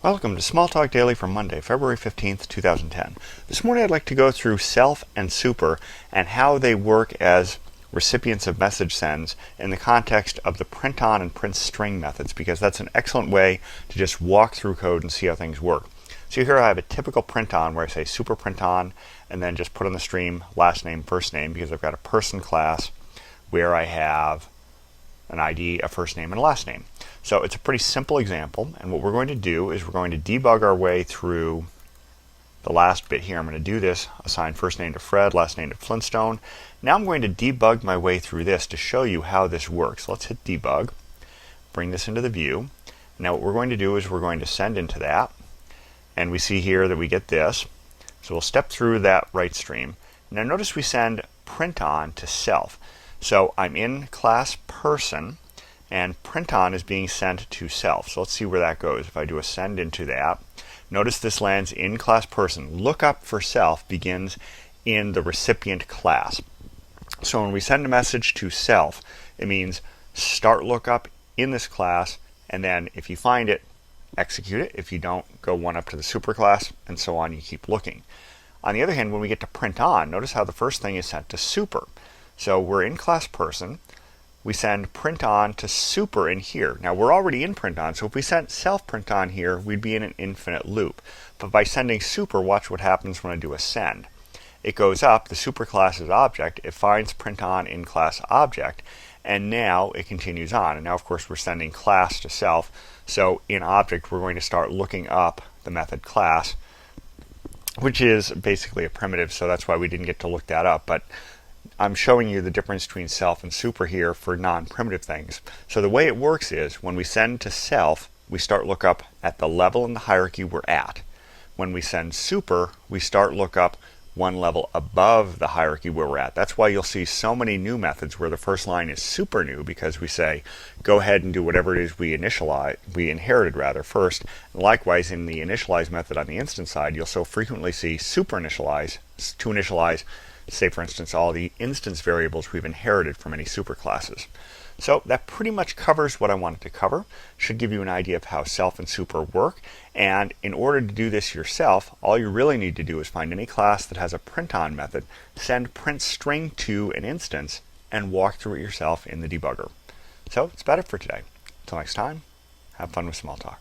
Welcome to Smalltalk Daily for Monday, February 15th, 2010. This morning I'd like to go through self and super and how they work as recipients of message sends in the context of the print on and print string methods, because that's an excellent way to just walk through code and see how things work. So here I have a typical print on where I say super print on and then just put on the stream last name, first name, because I've got a person class where I have an ID, a first name, and a last name. So it's a pretty simple example, and what we're going to do is we're going to debug our way through the last bit here. I'm going to do this, assign first name to Fred, last name to Flintstone. Now I'm going to debug my way through this to show you how this works. Let's hit debug, bring this into the view. Now what we're going to do is we're going to send into that, and we see here that we get this. So we'll step through that right stream. Now notice we send print on to self. So I'm in class person, and print on is being sent to self. So let's see where that goes. If I do a send into that, notice this lands in class person. Lookup for self begins in the recipient class. So when we send a message to self, it means start lookup in this class, and then if you find it, execute it. If you don't, go one up to the superclass, and so on. You keep looking. On the other hand, when we get to print on, notice how the first thing is sent to super. So we're in class person. We send print on to super in here. Now we're already in print on, so if we sent self print on here, we'd be in an infinite loop. But by sending super, watch what happens when I do a send. It goes up, the superclass's object, it finds print on in class object, and now it continues on. And now of course we're sending class to self, so in object we're going to start looking up the method class, which is basically a primitive, so that's why we didn't get to look that up. But I'm showing you the difference between self and super here for non-primitive things. So the way it works is when we send to self, we start lookup at the level in the hierarchy we're at. When we send super, we start lookup one level above the hierarchy where we're at. That's why you'll see so many new methods where the first line is super new, because we say go ahead and do whatever it is we inherited first. And likewise, in the initialize method on the instance side, you'll so frequently see super initialize to initialize, say for instance, all the instance variables we've inherited from any superclasses. So that pretty much covers what I wanted to cover. Should give you an idea of how self and super work. And in order to do this yourself, all you really need to do is find any class that has a print on method, send print string to an instance, and walk through it yourself in the debugger. So that's about it for today. Until next time, have fun with Smalltalk.